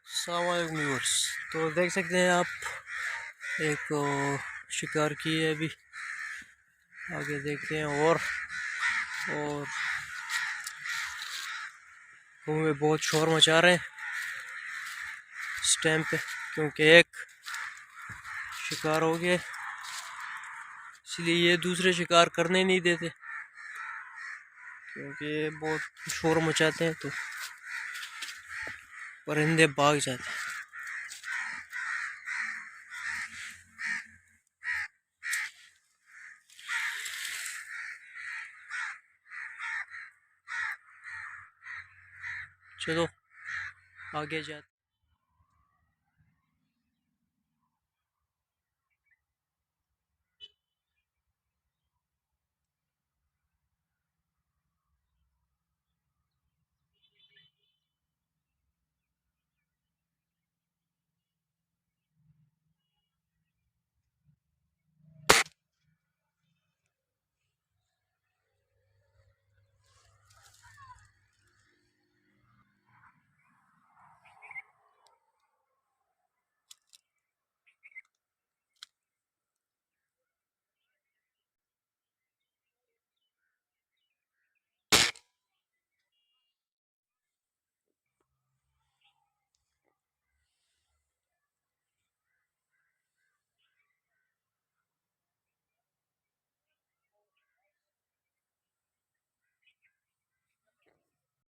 अस्सलामुअलैकुम व्यूअर्स। तो देख सकते हैं आप, एक शिकार की है अभी। आगे देखते हैं। और कौवे बहुत शोर मचा रहे हैं इस टाइम पे, क्योंकि एक शिकार हो गया, इसलिए ये दूसरे शिकार करने नहीं देते, क्योंकि ये बहुत शोर मचाते हैं तो परिंदे भाग जाते हैं। चलो आगे जाते।